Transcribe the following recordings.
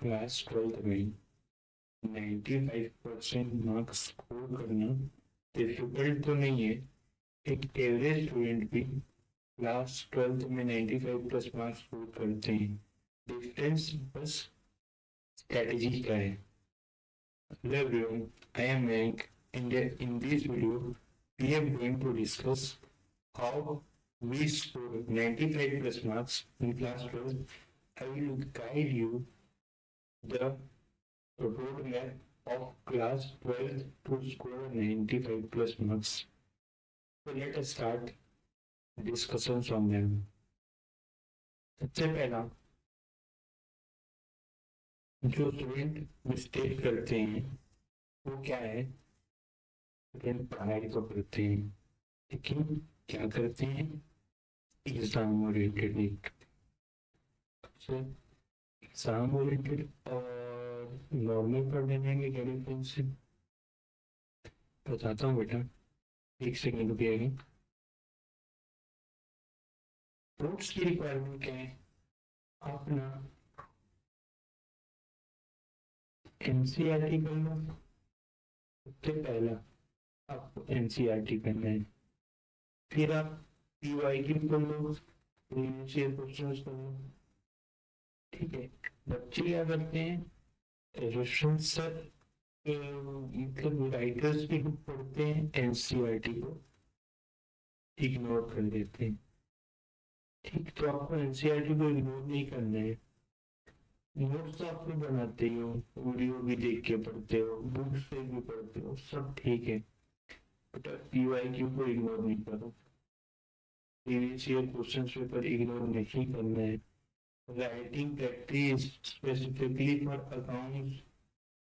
Class 12th में 95% marks score करना difficult तो नहीं है। एक एवरेज स्टूडेंट भी क्लास 12th में 95 प्लस मार्क्स स्कोर करते हैं। डिफरेंस बस स्ट्रेटजी का है। Hello everyone, I am Mayank and in this video we are going to discuss how we score 95 plus marks in class 12. I will guide you the roadmap of class 12 to score 95 plus marks. So let us start discussions on them. सबसे पहला जो student mistake करते हैं वो क्या है? Student पढ़ाई तो करते हैं लेकिन क्या करते हैं? एग्जाम ओरिएंटेड नहीं करते। एग्जाम ओरिएंटेड और नॉर्मल पढ़ने में क्या डिफरेंस है बताता हूँ बेटा, एक सेकेंड रुकिएगा। नोट्स की रिक्वायरमेंट क्या है? आप ना एनसीईआरटी कर लो। सबसे पहला आपको एनसीईआरटी करना है, फिर आप पीवाईक्यू कर लो, प्रीवियस ईयर क्वेश्चंस कर लो। ठीक है, बच्चे क्या करते हैं? रेफरेंस मतलब राइटर्स भी पढ़ते हैं, एनसीईआरटी को इग्नोर कर देते हैं। ठीक, तो आपको एनसीईआरटी को इग्नोर नहीं करना है। नोट्स तो आप भी बनाते ही हो, वीडियो भी देख के पढ़ते हो, बुक्स से भी पढ़ते हो, सब ठीक है, बट पीवाईक्यू को इग्नोर नहीं करो। Previous year question paper ignore नहीं करना है। Writing practice specifically for accounts,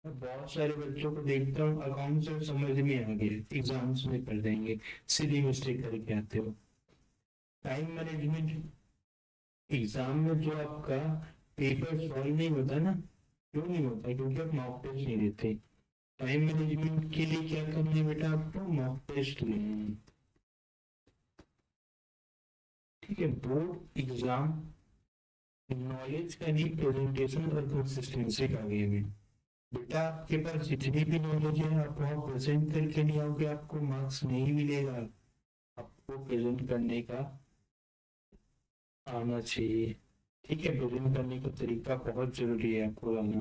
बहुत सारे बच्चों को देखता हूँ अकाउंट से समझ में आ गया, एग्जाम्स में कर देंगे, सीधी मिस्टेक करके आते हो। टाइम मैनेजमेंट, एग्जाम में जो आपका पेपर सॉल्व नहीं होता ना, क्यों नहीं होता? क्योंकि आप मॉक टेस्ट नहीं देते। टाइम मैनेजमेंट के लिए क्या करना है बेटा? आपको मॉक टेस्ट लेना है। ठीक है, बोर्ड एग्जाम नॉलेज का नहीं, प्रेजेंटेशन और कंसिस्टेंसी का गेम है बेटा। आपके पास जितनी भी नॉलेज है आप वहाँ प्रेजेंट करके नहीं आओगे, आपको मार्क्स नहीं मिलेगा। आपको प्रेजेंट करने का आना चाहिए। ठीक है, प्रेजेंट करने का तरीका बहुत जरूरी है आपको आना।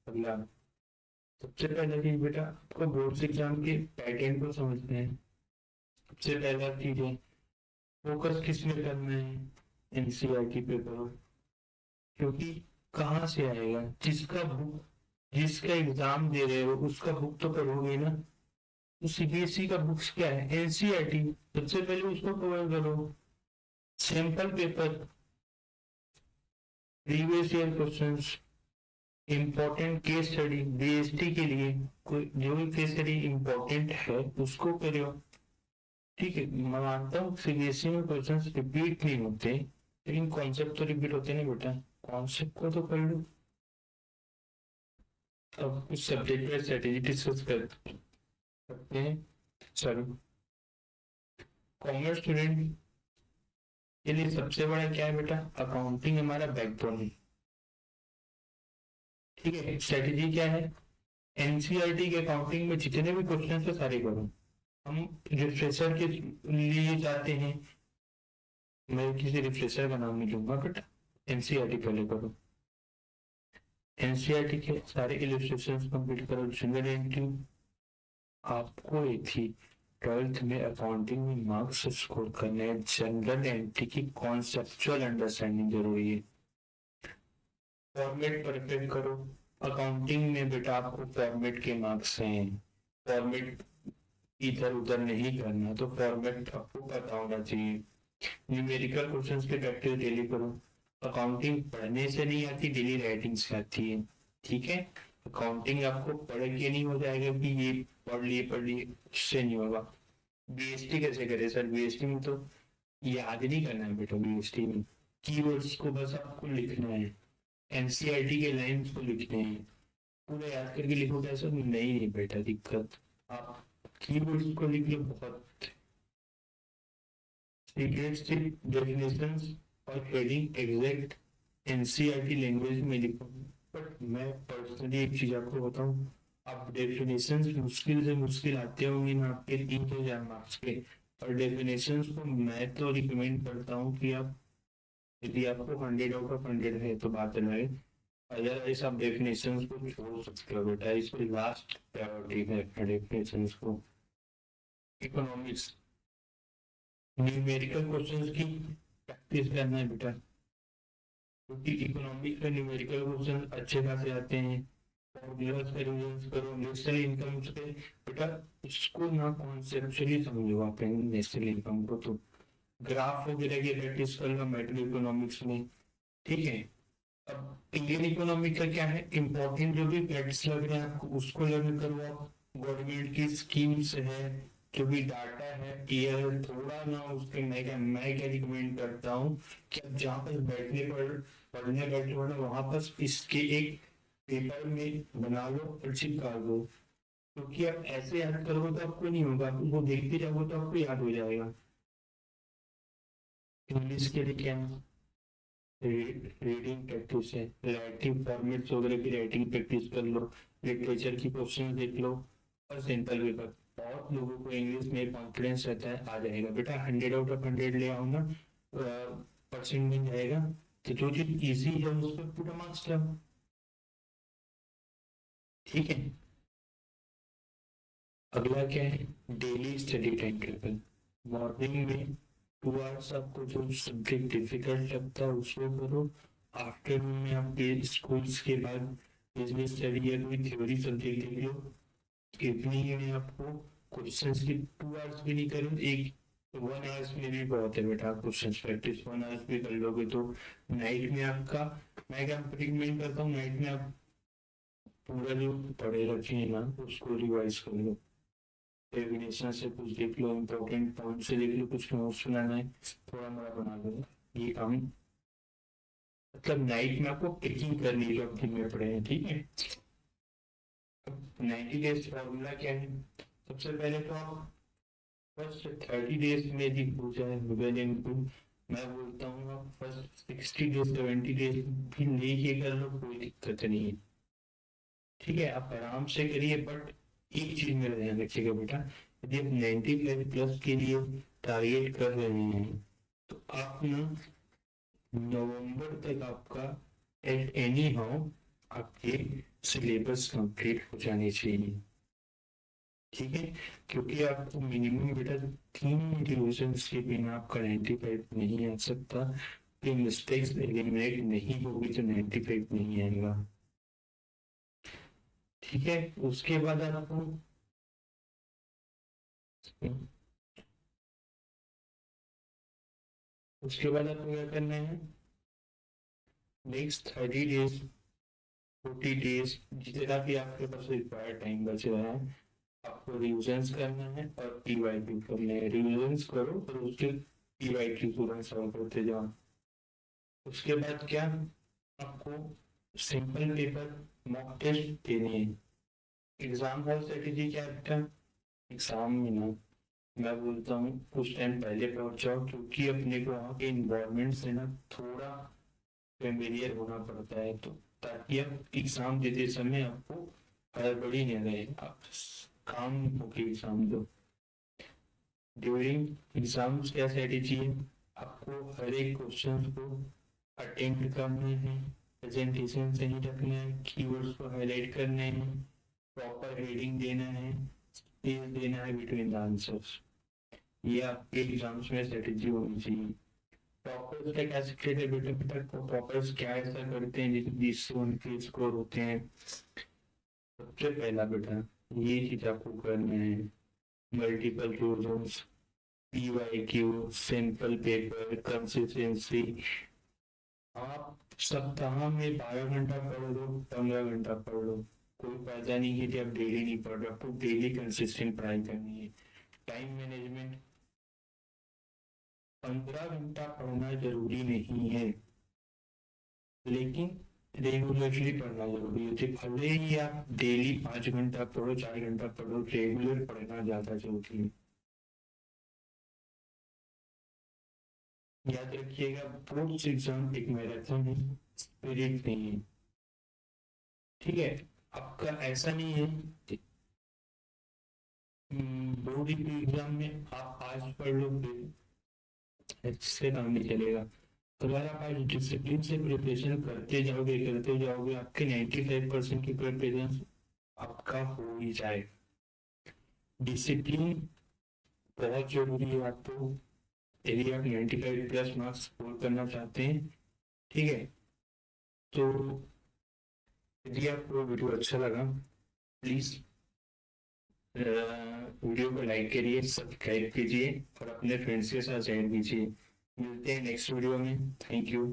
अगला, सबसे पहला चीज बेटा, आपको बोर्ड एग्जाम के पैटर्न को समझना है। सबसे पहला चीज है फोकस किसमें करना है? एनसीईआरटी पेपर, क्योंकि कहाँ से आएगा? जिसका बुक, जिसका एग्जाम दे रहे हो उसका बुक तो करोगे ना। तो सीबीएसई का बुक्स क्या है? एनसीईआरटी। सबसे पहले उसको कवर करो। Sample paper, previous year questions, important case study, BST के लिए कोई जो भी केस स्टडी इम्पोर्टेंट है उसको करो। ठीक है, मैं मानता हूँ सीबीएसई में क्वेश्चंस रिपीट नहीं होते, लेकिन कॉन्सेप्ट तो रिपीट होते ना बेटा, कॉन्सेप्ट को तो कर लो। अब उस सब्जेक्ट में स्ट्रेटेजी डिस्कस कर सकते हैं। चलो, कॉमर्स स्टूडेंट के लिए सबसे बड़ा क्या है बेटा? अकाउंटिंग हमारा बैकबोन है। ठीक है, स्ट्रेटेजी क्या है? एनसीईआरटी के अकाउंटिंग में जितने भी क्वेश्चन है सारे करो। हम रिफ्रेशर के लिए जाते हैं, मैं किसी रिफ्रेशर का नाम नहीं लूंगा, बट एनसीईआरटी पहले करो। एनसीईआरटी के सारे इलस्ट्रेशंस कंप्लीट करो। जनरल एंट्री आपको एक थी 12th में अकाउंटिंग में मार्क्स स्कोर करने हैं। जनरल एंट्री की कॉन्सेप्चुअल अंडरस्टैंडिंग जरूरी है। फॉर्मेट परफेक्ट करो। अकाउंटिंग में बेटा आपको फॉर्मेट के मार्क्स हैं, फॉर्मेट इधर उधर नहीं करना, तो फॉर्मेट आपको पता होना चाहिए। न्यूमेरिकल क्वेश्चंस की प्रैक्टिस डेली करो। अकाउंटिंग पढ़ने से नहीं आती, डेली राइटिंग से आती है। ठीक है, अकाउंटिंग आपको पढ़ के नहीं हो जाएगा कि ये पढ़ लिए, उससे नहीं होगा। बीएसटी कैसे करे सर? बीएसटी में तो याद नहीं करना है बेटा, बीएसटी में कीवर्ड्स को बस आपको लिखना है, एनसीईआरटी के लाइंस को लिखने हैं। पूरा याद करके लिखोगे सर? नहीं बेटा, दिक्कत, आप कीवर्ड्स को लिख लो। बहुत डेफिनेशंस और हेडिंग एग्जैक्ट एनसीईआरटी लैंग्वेज में लिखो। बट मैं पर्सनली एक चीज आपको बताऊं, आप डेफिनेशंस मुश्किल से मुश्किल आते होंगे ना आपके 3,000 मार्क्स के, और डेफिनेशंस को मैं तो रिकमेंड करता हूँ कि आप, यदि आपको 100 आउट ऑफ 100 है तो बात अलग है, अदरवाइज आप डेफिनेशंस को छोड़ सकते हो बेटा, इसकी लास्ट प्रायोरिटी है डेफिनेशंस को। इकोनॉमिक्स, न्यूमेरिकल क्वेश्चंस की प्रैक्टिस करना है बेटा, क्योंकि इकोनॉमिक्स में न्यूमेरिकल क्वेश्चन अच्छे खासे आते हैं। फॉर्मूलाज का रिवीजन करो, नेशनल इनकम पे बेटा, इसको ना कॉन्सेप्चुअली समझो आप नेशनल इनकम को, तो ग्राफ वगैरह की प्रैक्टिस कर लो मैक्रो इकोनॉमिक्स में, ठीक है। अब इंडियन इकोनॉमी का क्या है, इंपॉर्टेंट जो भी फैक्ट्स लग रहे हैं आपको उसको लर्न करो, गवर्नमेंट की स्कीम्स है, जो भी डाटा है, क्लियर थोड़ा ना उसके, मैं क्या रिकमेंड करता हूँ कि आप जहाँ पर पढ़ने बैठे हो ना, वहां पर इसके एक पेपर में बना लो और चिपका दो, क्योंकि आप ऐसे याद करोगे तो आपको नहीं होगा, आप वो देखते जाओगे तो आपको याद हो जाएगा। इंग्लिश के लिए क्या है, रीडिंग प्रैक्टिस है, राइटिंग फॉर्मेट्स वगैरह की राइटिंग प्रैक्टिस कर लो, लिटरेचर की क्वेश्चन देख लो, और सिंपल पेपर। बहुत लोगों को इंग्लिश में कॉन्फिडेंस रहता है आ जाएगा बेटा, 100 आउट ऑफ 100 ले आऊंगा, परसेंट मिल जाएगा, तो जो चीज इजी है उस पर पूरा मार्क्स लाओ, ठीक है। अगला क्या है, daily study time table. Morning में 2 आवर्स आपको जो सब्जेक्ट डिफिकल्ट लगता है उसको करो, आफ्टरनून में आपके स्कूल्स के बाद बिजनेस स्टडी या कोई थ्योरी सब्जेक्ट देख लो, इवनिंग में आपको क्वेश्चंस की 2 आवर्स भी नहीं करो, एक 1 आवर्स में भी बहुत है बेटा, क्वेश्चंस प्रैक्टिस 1 आवर्स भी कर लोगे तो नाइट में आपका, मैं क्या रिकमेंड करता हूँ, नाइट में आप पूरा जो पढ़े रखे हैं ना उसको रिवाइज कर लो, डेफिनेशन से कुछ देख लो, इम्पोर्टेंट पॉइंट से देख लो, कुछ नोट्स बनाना है थोड़ा मोड़ा बना लो, ये काम, मतलब नाइट में आपको पिकिंग करनी है जो आप दिन में पढ़े हैं, ठीक है। 90 डेज फॉर्मूला क्या है, सबसे पहले तो आप फर्स्ट 30 डेज में यदि हो जाए वेल एंड गुड, मैं बोलता हूँ आप फर्स्ट 60 डेज 70 डेज भी लेके कर लो, कोई दिक्कत नहीं है, ठीक है, आप आराम से करिए, बट एक चीज मेरा ध्यान रखिएगा बेटा, यदि आप 95 प्लस के लिए टारगेट कर रहे हैं तो आप ना नवंबर तक आपका एट एनी हाउ आपके सिलेबस कंप्लीट हो जाने चाहिए, ठीक है, क्योंकि आपको मिनिमम बेटा 3 रिविजन के बिना आपका 95 नहीं आ सकता, ये मिस्टेक्स एलिमिनेट नहीं होगी तो 95 नहीं आएगा, ठीक है। उसके बाद आपको उसके बाद आपको क्या करना है, नेक्स्ट 30 डेज 40 डेज जितना भी आपके पास रिक्वायर्ड टाइम बच रहा है, आपको रिविजन करना है और पीवाईक्यू करना है, रिविजन करो और उसके पीवाईक्यू पूरा सॉल्व करते जाओ। उसके बाद क्या, आपको सिंपल पेपर मॉक टेस्ट देने हैं। एग्जाम हॉल स्ट्रेटेजी क्या है, एग्जाम में ना मैं बोलता हूँ कुछ टाइम पहले पहुंच जाओ, क्योंकि अपने को वहाँ के इन्वायरमेंट से ना थोड़ा फेमिलियर होना पड़ता है, तो ताकि आप एग्जाम देते समय आपको हड़बड़ी नहीं रहे, आप काम होके एग्जाम दो। ड्यूरिंग एग्जाम्स क्या स्ट्रेटेजी है, आपको हर एक क्वेश्चन को अटेम्प्ट करना है, प्रेजेंटेशन सही रखना है, कीवर्ड्स को हाईलाइट करने हैं, प्रॉपर हेडिंग देना है, स्पेस देना है बिटवीन द आंसर्स, ये आपके एग्जाम्स में स्ट्रेटेजी होनी चाहिए। टॉपर्स का क्या सीक्रेट है बेटा, बेटा टॉपर्स क्या ऐसा करते हैं जिससे उनके स्कोर होते हैं, सबसे पहला बेटा ये चीज आपको करना है, multiple revisions, PYQ, simple paper, consistency, आप सप्ताह में 12 घंटा पढ़ लो, 15 घंटा पढ़ लो, कोई फायदा नहीं है कि आप डेली नहीं पढ़ रहे, आपको डेली कंसिस्टेंट पढ़ाई करनी है। टाइम मैनेजमेंट, 15 घंटा पढ़ना जरूरी नहीं है, लेकिन रेगुलरली पढ़ना जरूरी है, भले ही आप डेली 5 घंटा पढ़ो 4 घंटा पढ़ो, रेगुलर पढ़ना ज्यादा जरूरी है। याद रखिएगा बोर्ड्स एग्जाम एक मैराथन है, स्पिरिट नहीं है, ठीक है, आपका ऐसा नहीं है बोर्ड एग्जाम में आप आज पढ़ लोगे इससे काम नहीं चलेगा। अगर आप आज डिसिप्लिन से प्रिपरेशन करते जाओगे आपके 95% की प्रिपरेशन आपका हो ही जाए। डिसिप्लिन बहुत जरूरी है आपको, यदि आप 95 प्लस मार्क्स स्कोर करना चाहते हैं। ठीक है, तो यदि आपको वीडियो अच्छा लगा प्लीज वीडियो को लाइक करिए, सब्सक्राइब कीजिए और अपने फ्रेंड्स के साथ शेयर कीजिए। मिलते हैं नेक्स्ट वीडियो में। Thank you.